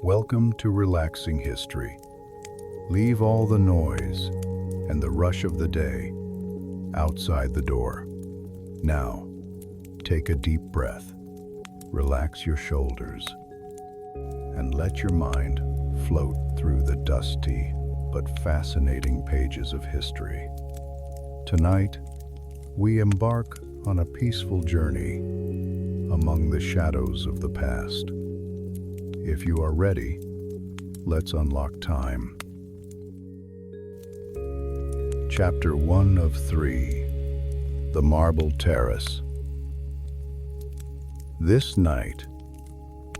Welcome to Relaxing History. Leave all the noise and the rush of the day outside the door. Now, take a deep breath, relax your shoulders, and let your mind float through the dusty but fascinating pages of history. Tonight, we embark on a peaceful journey among the shadows of the past. If you are ready, let's unlock time. Chapter 1 of 3, The Marble Terrace. This night,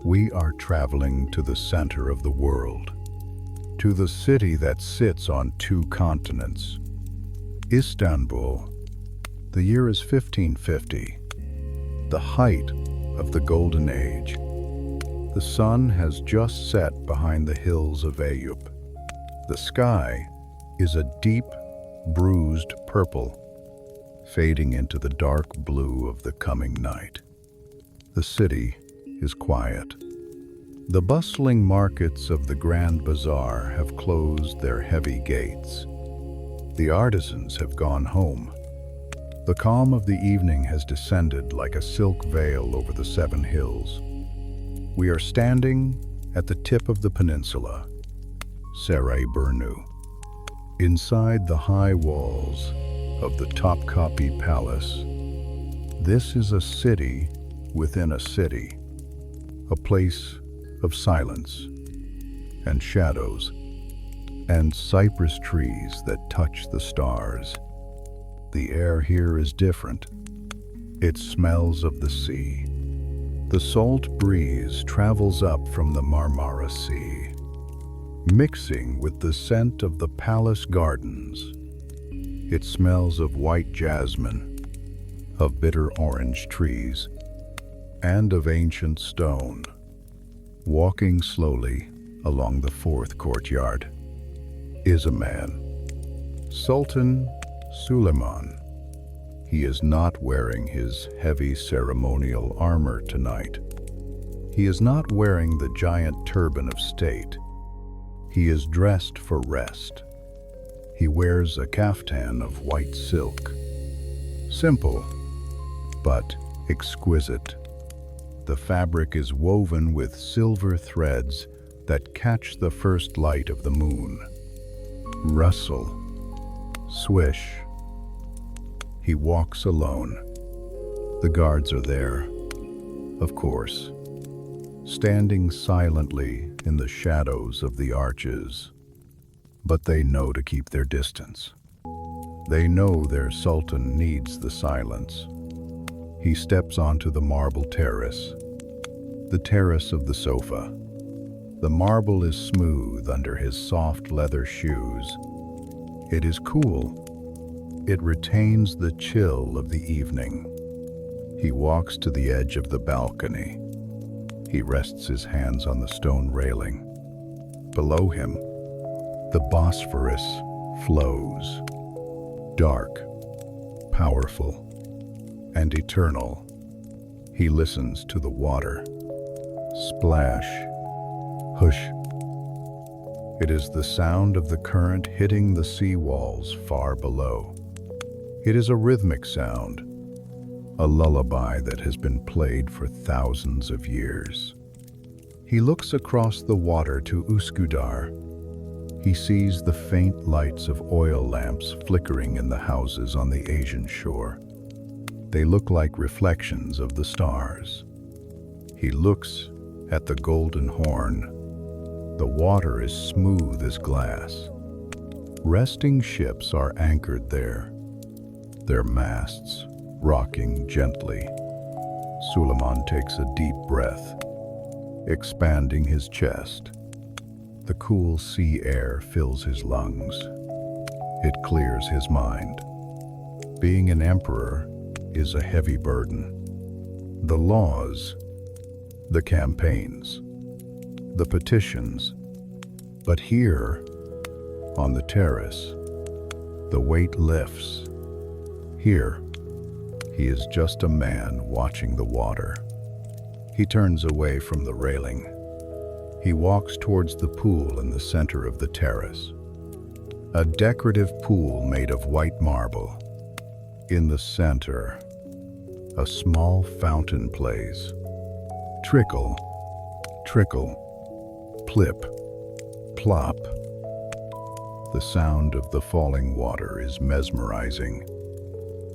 we are traveling to the center of the world, to the city that sits on two continents, Istanbul. The year is 1550, the height of the Golden Age. The sun has just set behind the hills of Eyüp. The sky is a deep, bruised purple, fading into the dark blue of the coming night. The city is quiet. The bustling markets of the Grand Bazaar have closed their heavy gates. The artisans have gone home. The calm of the evening has descended like a silk veil over the seven hills. We are standing at the tip of the peninsula, Sarayburnu, inside the high walls of the Topkapi Palace. This is a city within a city, a place of silence and shadows and cypress trees that touch the stars. The air here is different. It smells of the sea. The salt breeze travels up from the Marmara Sea, mixing with the scent of the palace gardens. It smells of white jasmine, of bitter orange trees, and of ancient stone. Walking slowly along the fourth courtyard is a man, Sultan Suleiman. He is not wearing his heavy ceremonial armor tonight. He is not wearing the giant turban of state. He is dressed for rest. He wears a kaftan of white silk. Simple, but exquisite. The fabric is woven with silver threads that catch the first light of the moon. Rustle, swish. He walks alone. The guards are there, of course, standing silently in the shadows of the arches. But they know to keep their distance. They know their sultan needs the silence. He steps onto the marble terrace, the terrace of the sofa. The marble is smooth under his soft leather shoes. It is cool. It retains the chill of the evening. He walks to the edge of the balcony. He rests his hands on the stone railing. Below him, the Bosphorus flows, dark, powerful, and eternal. He listens to the water. Splash, hush. It is the sound of the current hitting the sea walls far below. It is a rhythmic sound, a lullaby that has been played for thousands of years. He looks across the water to Üsküdar. He sees the faint lights of oil lamps flickering in the houses on the Asian shore. They look like reflections of the stars. He looks at the Golden Horn. The water is smooth as glass. Resting ships are anchored there, their masts rocking gently. Suleiman takes a deep breath, expanding his chest. The cool sea air fills his lungs. It clears his mind. Being an emperor is a heavy burden. The laws, the campaigns, the petitions. But here, on the terrace, the weight lifts. Here, he is just a man watching the water. He turns away from the railing. He walks towards the pool in the center of the terrace. A decorative pool made of white marble. In the center, a small fountain plays. Trickle, trickle, plip, plop. The sound of the falling water is mesmerizing.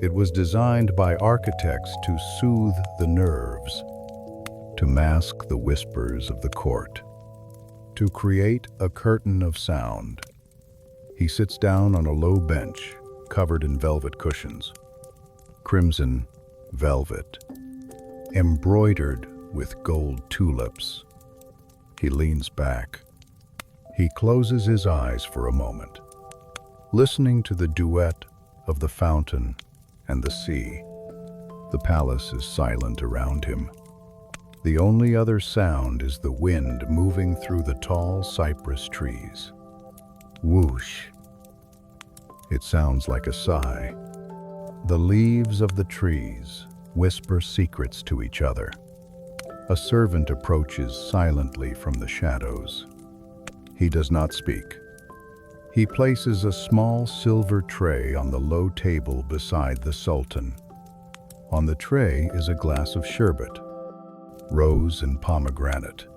It was designed by architects to soothe the nerves, to mask the whispers of the court, to create a curtain of sound. He sits down on a low bench covered in velvet cushions, crimson velvet, embroidered with gold tulips. He leans back. He closes his eyes for a moment, listening to the duet of the fountain and the sea. The palace is silent around him. The only other sound is the wind moving through the tall cypress trees. Whoosh. It sounds like a sigh. The leaves of the trees whisper secrets to each other. A servant approaches silently from the shadows. He does not speak. He places a small silver tray on the low table beside the Sultan. On the tray is a glass of sherbet, rose and pomegranate,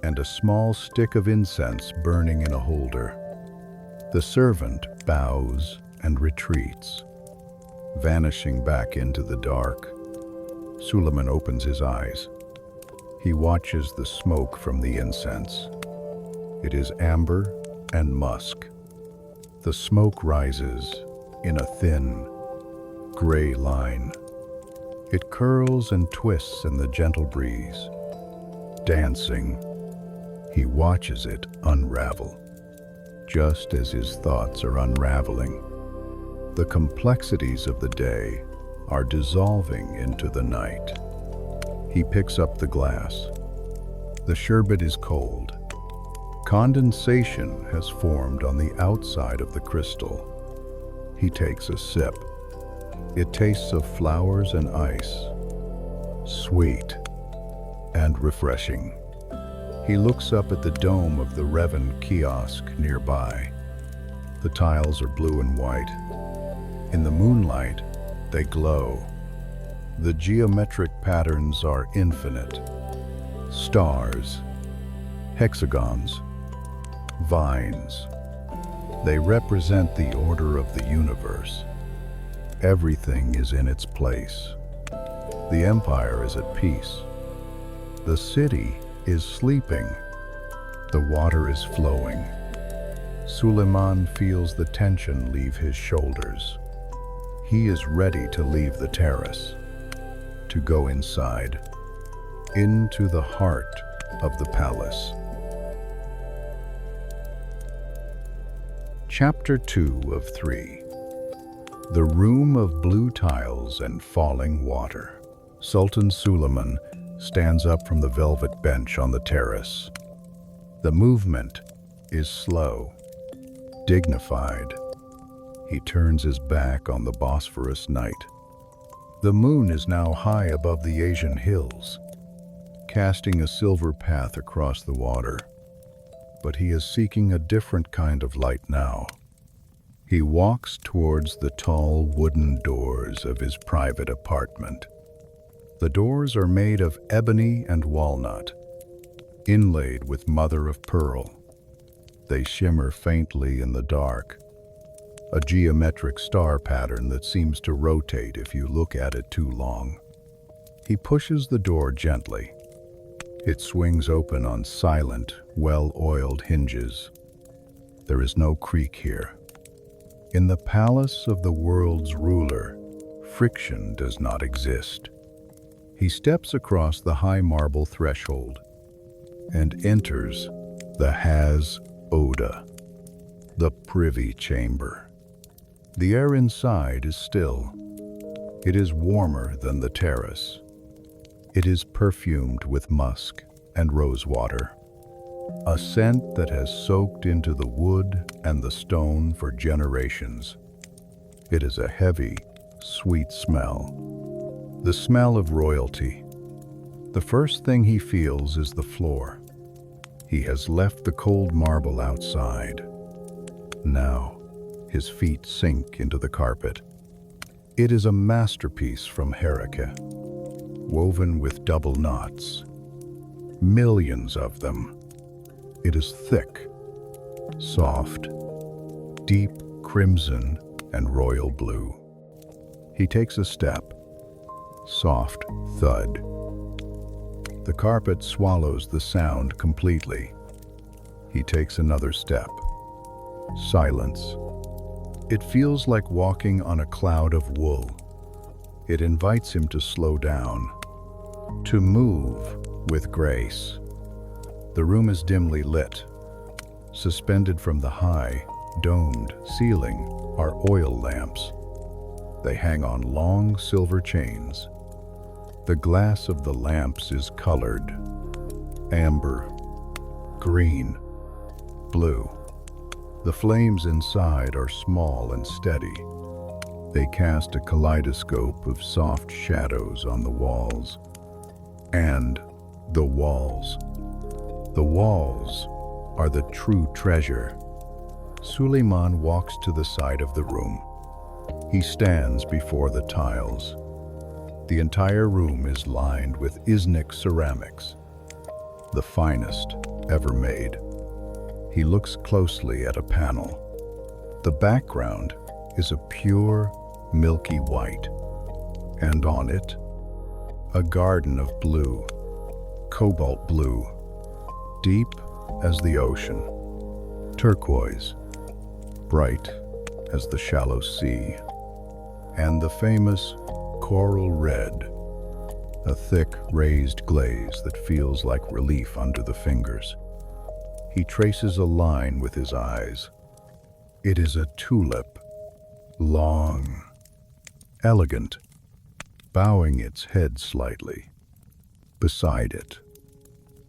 and a small stick of incense burning in a holder. The servant bows and retreats, vanishing back into the dark. Suleiman opens his eyes. He watches the smoke from the incense. It is amber and musk. The smoke rises in a thin, gray line. It curls and twists in the gentle breeze. Dancing, he watches it unravel, just as his thoughts are unraveling. The complexities of the day are dissolving into the night. He picks up the glass. The sherbet is cold. Condensation has formed on the outside of the crystal. He takes a sip. It tastes of flowers and ice, sweet and refreshing. He looks up at the dome of the Revan kiosk nearby. The tiles are blue and white. In the moonlight, they glow. The geometric patterns are infinite. Stars, hexagons, vines. They represent the order of the universe. Everything is in its place. The empire is at peace. The city is sleeping. The water is flowing. Suleiman feels the tension leave his shoulders. He is ready to leave the terrace, to go inside, into the heart of the palace. Chapter 2 of 3. The room of blue tiles and falling water. Sultan Suleiman stands up from the velvet bench on the terrace. The movement is slow, dignified. He turns his back on the Bosphorus night. The moon is now high above the Asian hills, casting a silver path across the water. But he is seeking a different kind of light now. He walks towards the tall wooden doors of his private apartment. The doors are made of ebony and walnut, inlaid with mother of pearl. They shimmer faintly in the dark, a geometric star pattern that seems to rotate if you look at it too long. He pushes the door gently. It swings open on silent, well-oiled hinges. There is no creak here. In the palace of the world's ruler, friction does not exist. He steps across the high marble threshold and enters the Oda, the Privy Chamber. The air inside is still. It is warmer than the terrace. It is perfumed with musk and rosewater, a scent that has soaked into the wood and the stone for generations. It is a heavy, sweet smell, the smell of royalty. The first thing he feels is the floor. He has left the cold marble outside. Now, his feet sink into the carpet. It is a masterpiece from Hereke, woven with double knots. Millions of them. It is thick, soft, deep crimson and royal blue. He takes a step. Soft thud. The carpet swallows the sound completely. He takes another step. Silence. It feels like walking on a cloud of wool. It invites him to slow down, to move with grace. The room is dimly lit. Suspended from the high, domed ceiling are oil lamps. They hang on long silver chains. The glass of the lamps is colored: amber, green, blue. The flames inside are small and steady. They cast a kaleidoscope of soft shadows on the walls. And the walls. The walls are the true treasure. Suleiman walks to the side of the room. He stands before the tiles. The entire room is lined with Iznik ceramics, the finest ever made. He looks closely at a panel. The background is a pure, milky white, and on it, a garden of blue, cobalt blue, deep as the ocean, turquoise, bright as the shallow sea, and the famous coral red, a thick raised glaze that feels like relief under the fingers. He traces a line with his eyes. It is a tulip, long, elegant, bowing its head slightly. Beside it,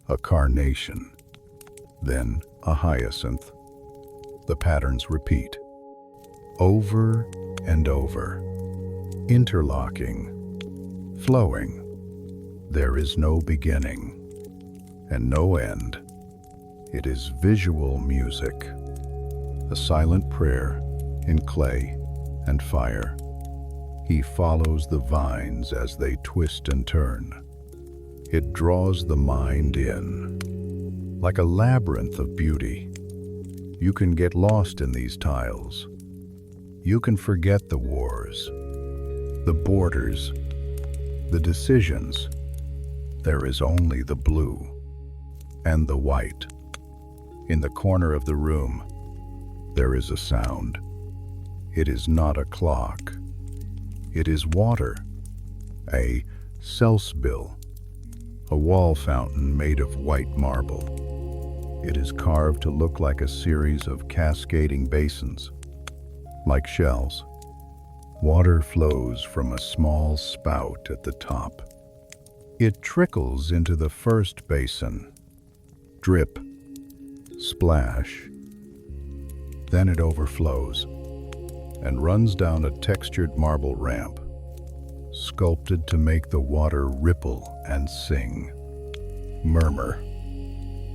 a carnation, then a hyacinth. The patterns repeat, over and over, interlocking, flowing. There is no beginning and no end. It is visual music, a silent prayer in clay and fire. He follows the vines as they twist and turn. It draws the mind in, like a labyrinth of beauty. You can get lost in these tiles. You can forget the wars, the borders, the decisions. There is only the blue and the white. In the corner of the room, there is a sound. It is not a clock. It is water, a Selsebil, a wall fountain made of white marble. It is carved to look like a series of cascading basins, like shells. Water flows from a small spout at the top. It trickles into the first basin. Drip, splash. Then it overflows and runs down a textured marble ramp, sculpted to make the water ripple and sing. Murmur,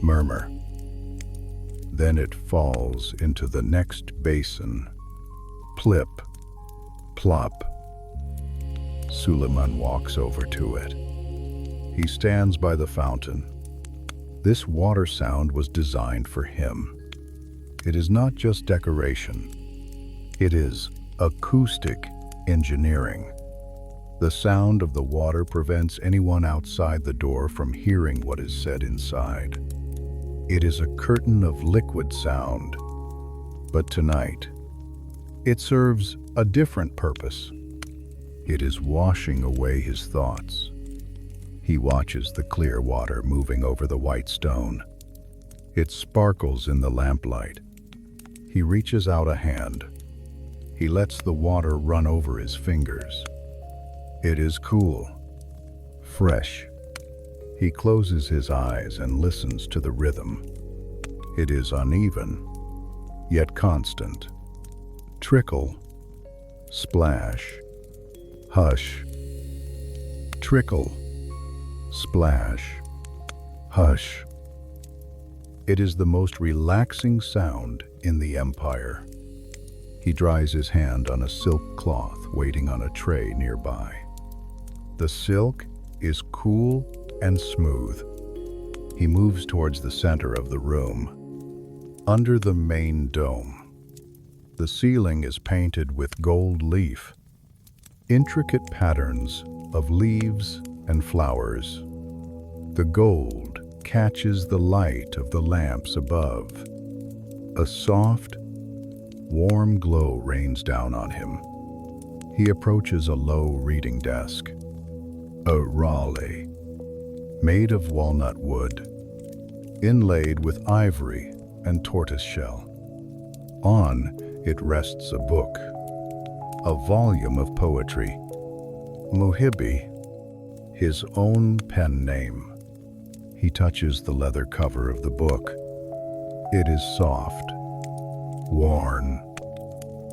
murmur. Then it falls into the next basin. Plip, plop. Suleiman walks over to it. He stands by the fountain. This water sound was designed for him. It is not just decoration. It is acoustic engineering. The sound of the water prevents anyone outside the door from hearing what is said inside. It is a curtain of liquid sound. But tonight, it serves a different purpose. It is washing away his thoughts. He watches the clear water moving over the white stone. It sparkles in the lamplight. He reaches out a hand. He lets the water run over his fingers. It is cool, fresh. He closes his eyes and listens to the rhythm. It is uneven, yet constant. Trickle, splash, hush. Trickle, splash, hush. It is the most relaxing sound in the empire. He dries his hand on a silk cloth waiting on a tray nearby. The silk is cool and smooth. He moves towards the center of the room. Under the main dome, the ceiling is painted with gold leaf, intricate patterns of leaves and flowers. The gold catches the light of the lamps above. A soft, warm glow rains down on him. He approaches a low reading desk, a Raleigh, made of walnut wood, inlaid with ivory and tortoiseshell. On it rests a book, a volume of poetry, Muhibbi, his own pen name. He touches the leather cover of the book. It is soft, worn.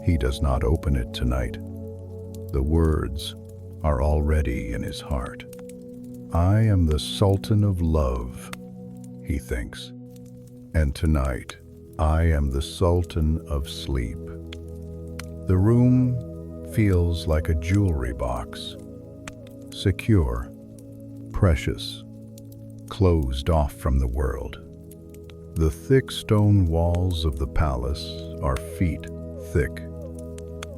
He does not open it tonight. The words are already in his heart. I am the Sultan of Love, he thinks. And tonight, I am the Sultan of Sleep. The room feels like a jewelry box. Secure, precious, closed off from the world. The thick stone walls of the palace are feet thick.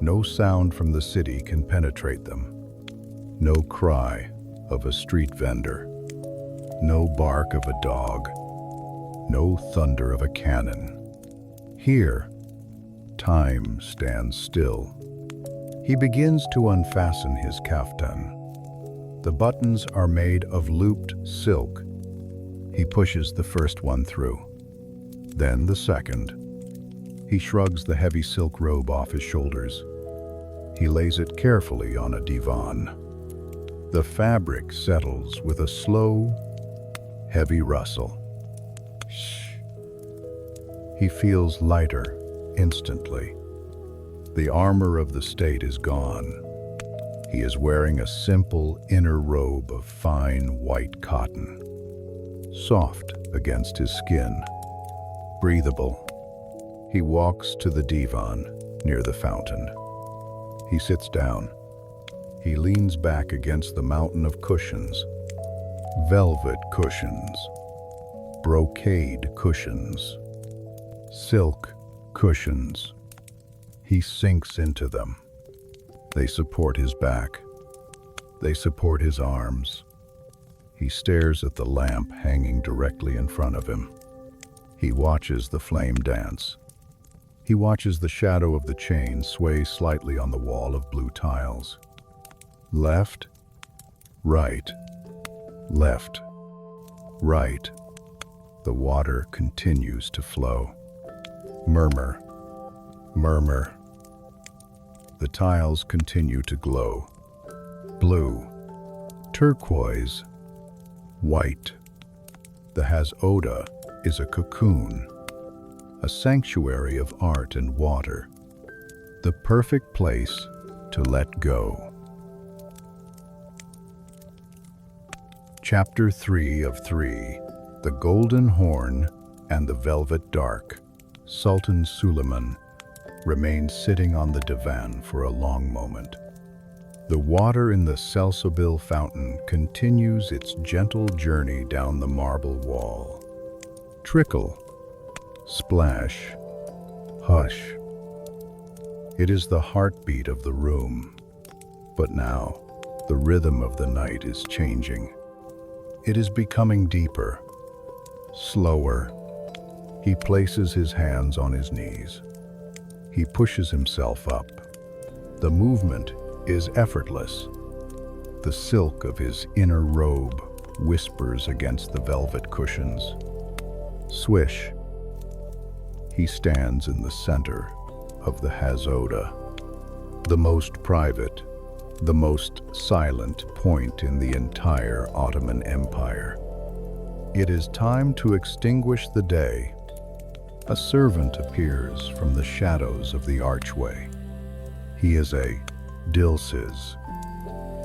No sound from the city can penetrate them. No cry of a street vendor. No bark of a dog. No thunder of a cannon. Here, time stands still. He begins to unfasten his kaftan. The buttons are made of looped silk. He pushes the first one through, then the second. He shrugs the heavy silk robe off his shoulders. He lays it carefully on a divan. The fabric settles with a slow, heavy rustle. Shh. He feels lighter instantly. The armor of the state is gone. He is wearing a simple inner robe of fine white cotton, soft against his skin, breathable. He walks to the divan near the fountain. He sits down. He leans back against the mountain of cushions, velvet cushions, brocade cushions, silk cushions. He sinks into them. They support his back. They support his arms. He stares at the lamp hanging directly in front of him. He watches the flame dance. He watches the shadow of the chain sway slightly on the wall of blue tiles. Left, right, left, right. The water continues to flow. Murmur, murmur. The tiles continue to glow. Blue, turquoise, white. The Hazoda is a cocoon, a sanctuary of art and water, the perfect place to let go. Chapter 3 of 3, The Golden Horn and the Velvet Dark. Sultan Suleiman remained sitting on the divan for a long moment. The water in the Selsebil fountain continues its gentle journey down the marble wall. Trickle, splash, hush. It is the heartbeat of the room. But now, the rhythm of the night is changing. It is becoming deeper, slower. He places his hands on his knees. He pushes himself up. The movement is effortless. The silk of his inner robe whispers against the velvet cushions. Swish. He stands in the center of the Hazoda, the most private, the most silent point in the entire Ottoman Empire. It is time to extinguish the day. A servant appears from the shadows of the archway. He is a Dilsiz,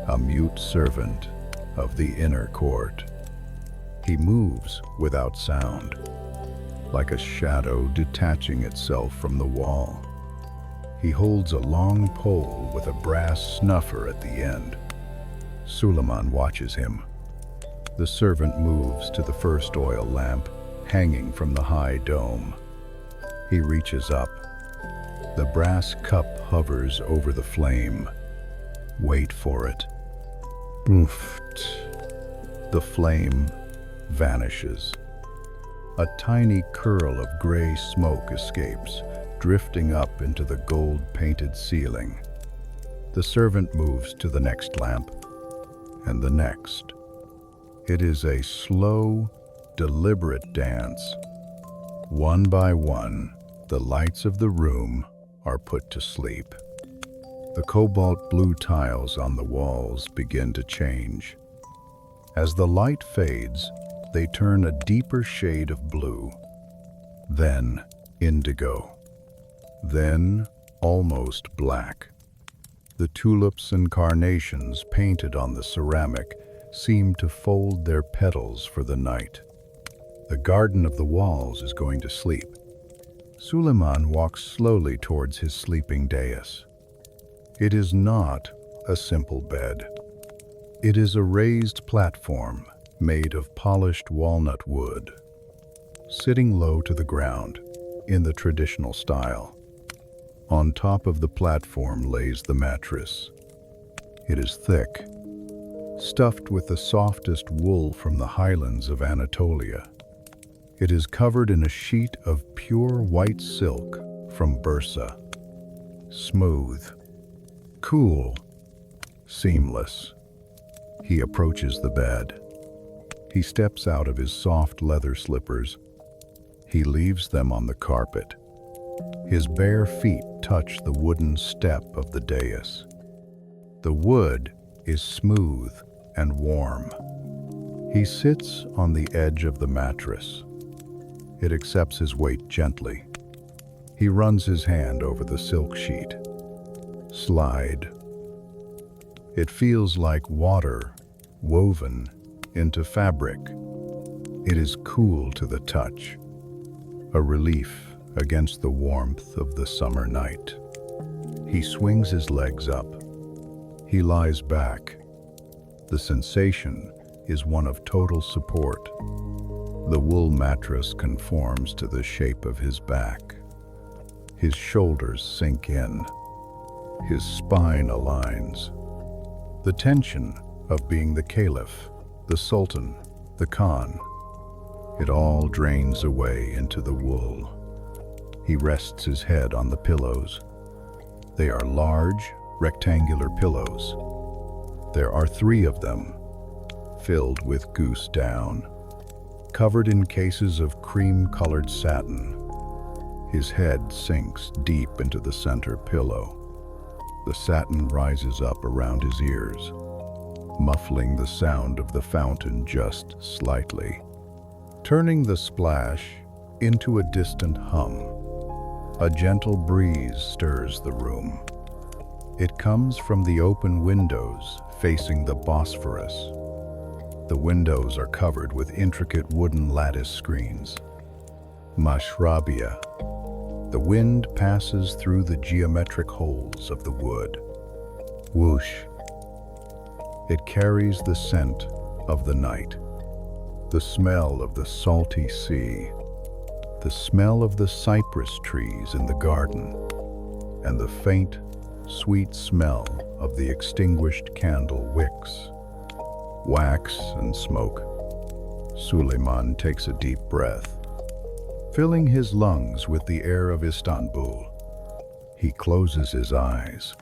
a mute servant of the inner court. He moves without sound. like a shadow detaching itself from the wall. He holds a long pole with a brass snuffer at the end. Suleiman watches him. The servant moves to the first oil lamp, hanging from the high dome. He reaches up. The brass cup hovers over the flame. Wait for it. Oof. The flame vanishes. A tiny curl of gray smoke escapes, drifting up into the gold-painted ceiling. The servant moves to the next lamp, and the next. It is a slow, deliberate dance. One by one, the lights of the room are put to sleep. The cobalt blue tiles on the walls begin to change. As the light fades, they turn a deeper shade of blue, then indigo, then almost black. The tulips and carnations painted on the ceramic seem to fold their petals for the night. The garden of the walls is going to sleep. Suleiman walks slowly towards his sleeping dais. It is not a simple bed. It is a raised platform made of polished walnut wood, sitting low to the ground in the traditional style. On top of the platform lays the mattress. It is thick, stuffed with the softest wool from the highlands of Anatolia. It is covered in a sheet of pure white silk from Bursa. Smooth, cool, seamless. He approaches the bed. He steps out of his soft leather slippers. He leaves them on the carpet. His bare feet touch the wooden step of the dais. The wood is smooth and warm. He sits on the edge of the mattress. It accepts his weight gently. He runs his hand over the silk sheet. Slide. It feels like water woven into fabric. It is cool to the touch, a relief against the warmth of the summer night. He swings his legs up. He lies back. The sensation is one of total support. The wool mattress conforms to the shape of his back. His shoulders sink in. His spine aligns. The tension of being the caliph, the sultan, the khan, it all drains away into the wool. He rests his head on the pillows. They are large, rectangular pillows. There are 3 of them, filled with goose down, covered in cases of cream-colored satin. His head sinks deep into the center pillow. The satin rises up around his ears, muffling the sound of the fountain just slightly, turning the splash into a distant hum. A gentle breeze stirs the room. It comes from the open windows facing the Bosphorus. The windows are covered with intricate wooden lattice screens. Mashrabia. The wind passes through the geometric holes of the wood. Whoosh. It carries the scent of the night, the smell of the salty sea, the smell of the cypress trees in the garden, and the faint, sweet smell of the extinguished candle wicks. Wax and smoke. Suleiman takes a deep breath, filling his lungs with the air of Istanbul. He closes his eyes.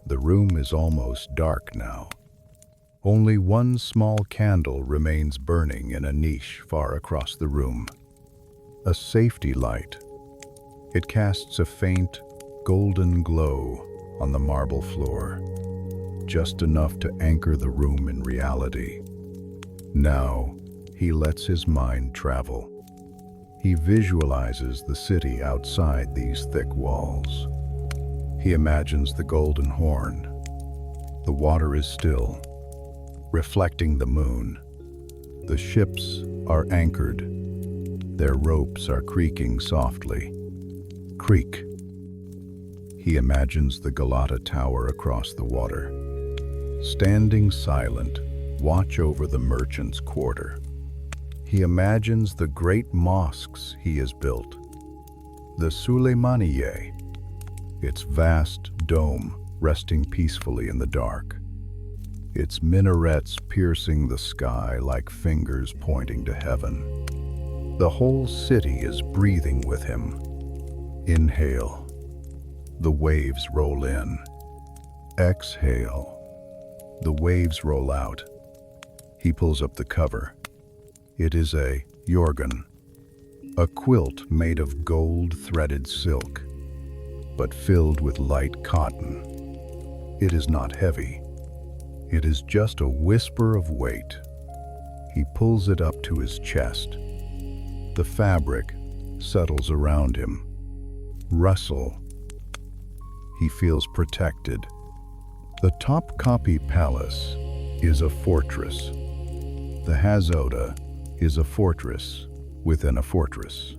The room is almost dark now. Only one small candle remains burning in a niche far across the room. A safety light. It casts a faint, golden glow on the marble floor, just enough to anchor the room in reality. Now, he lets his mind travel. He visualizes the city outside these thick walls. He imagines the Golden Horn. The water is still, reflecting the moon. The ships are anchored. Their ropes are creaking softly. Creak. He imagines the Galata Tower across the water. Standing silent, watch over the merchant's quarter. He imagines the great mosques he has built. The Suleymaniye, its vast dome resting peacefully in the dark. Its minarets piercing the sky like fingers pointing to heaven. The whole city is breathing with him. Inhale. The waves roll in. Exhale. The waves roll out. He pulls up the cover. It is a yorgan, a quilt made of gold-threaded silk, but filled with light cotton. It is not heavy. It is just a whisper of weight. He pulls it up to his chest. The fabric settles around him. Rustle. He feels protected. The Topkapi Palace is a fortress. The Hazoda is a fortress within a fortress.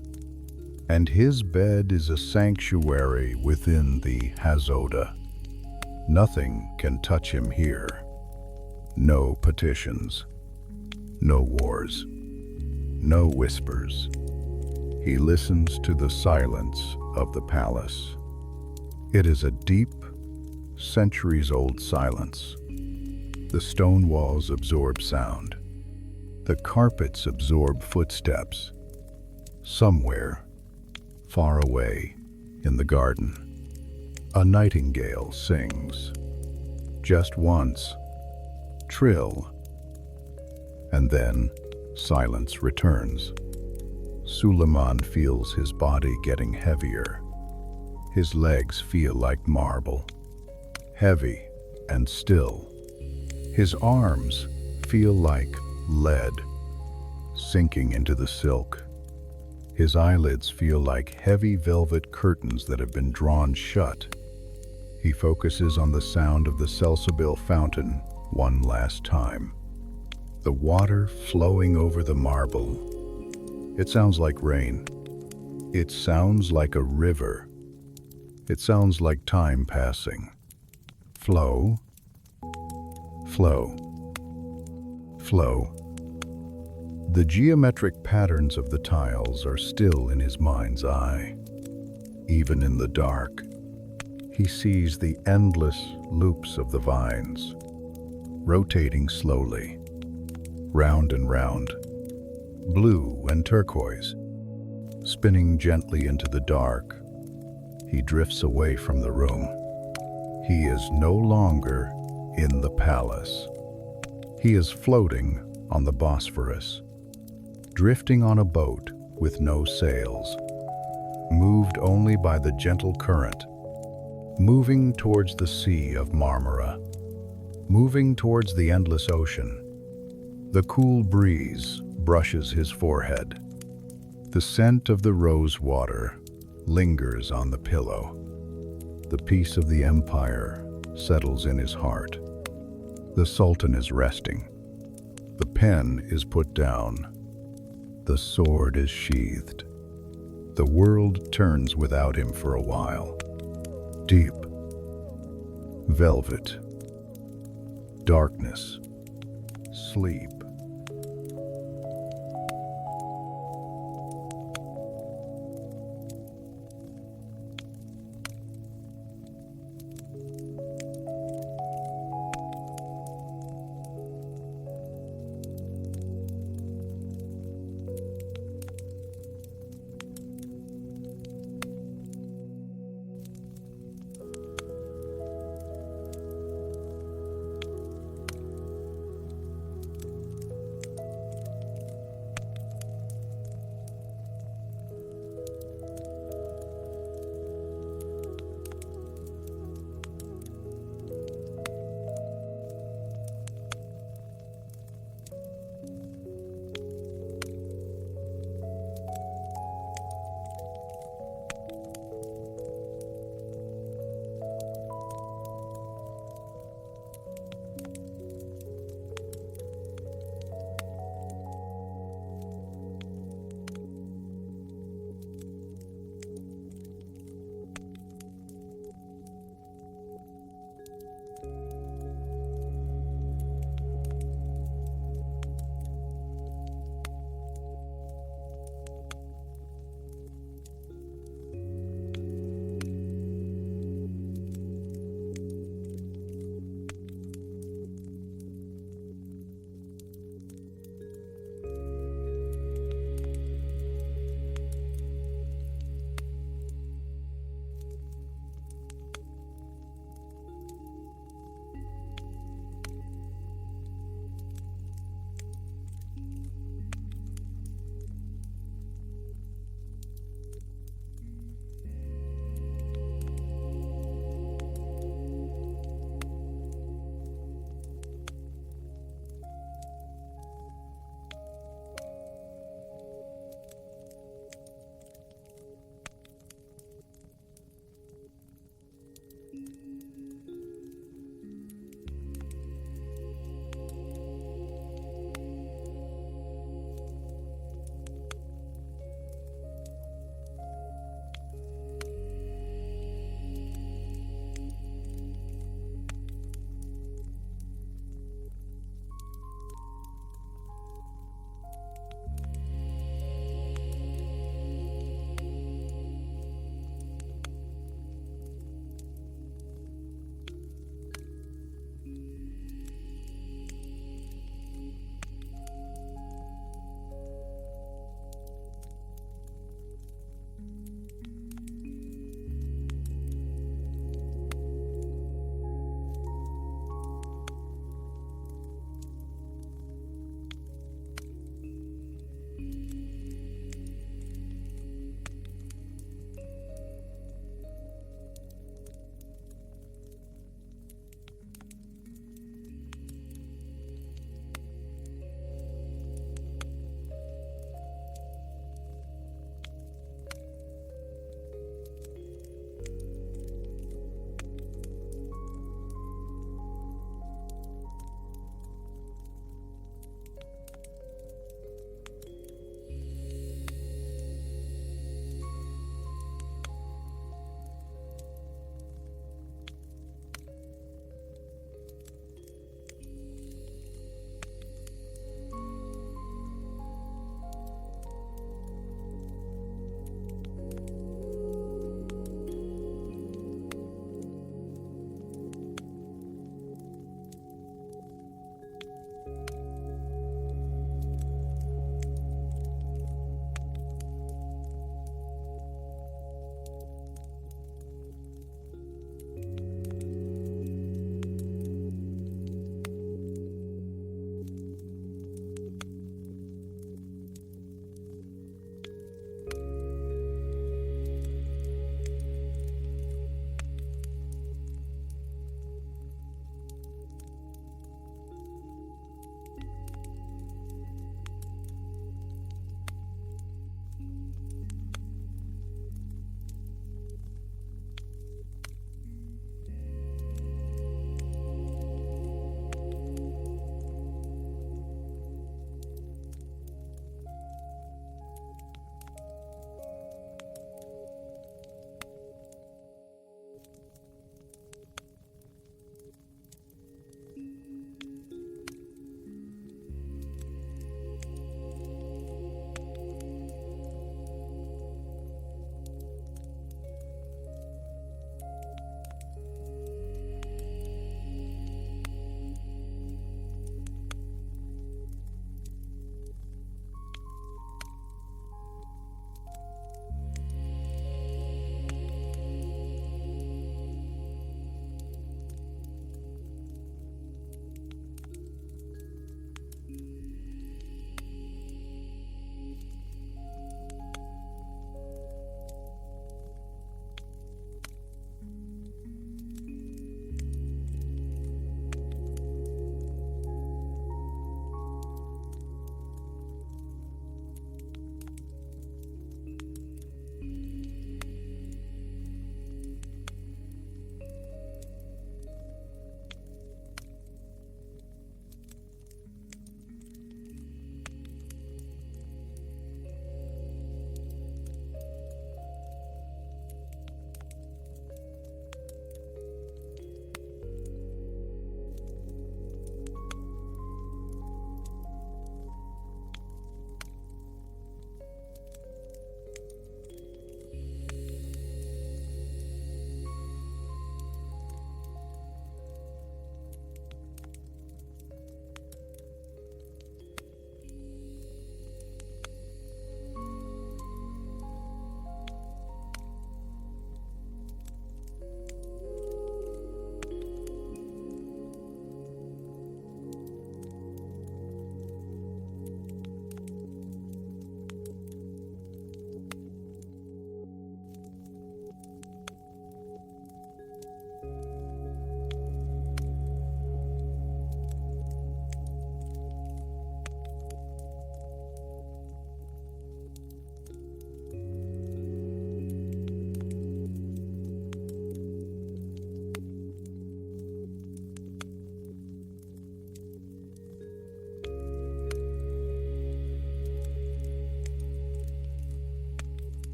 And his bed is a sanctuary within the Hazoda. Nothing can touch him here. No petitions. No wars. No whispers. He listens to the silence of the palace. It is a deep, centuries-old silence. The stone walls absorb sound. The carpets absorb footsteps. Somewhere, far away, in the garden, a nightingale sings. Just once, trill, and then silence returns. Suleiman feels his body getting heavier. His legs feel like marble, heavy and still. His arms feel like lead, sinking into the silk. His eyelids feel like heavy velvet curtains that have been drawn shut. He focuses on the sound of the Selsebil fountain one last time. The water flowing over the marble. It sounds like rain. It sounds like a river. It sounds like time passing. Flow, flow, flow. The geometric patterns of the tiles are still in his mind's eye. Even in the dark, he sees the endless loops of the vines, rotating slowly, round and round, blue and turquoise, spinning gently into the dark. He drifts away from the room. He is no longer in the palace. He is floating on the Bosphorus, drifting on a boat with no sails, moved only by the gentle current, moving towards the Sea of Marmara, moving towards the endless ocean. The cool breeze brushes his forehead. The scent of the rose water lingers on the pillow. The peace of the empire settles in his heart. The Sultan is resting. The pen is put down. The sword is sheathed. The world turns without him for a while. Deep, velvet, darkness, sleep.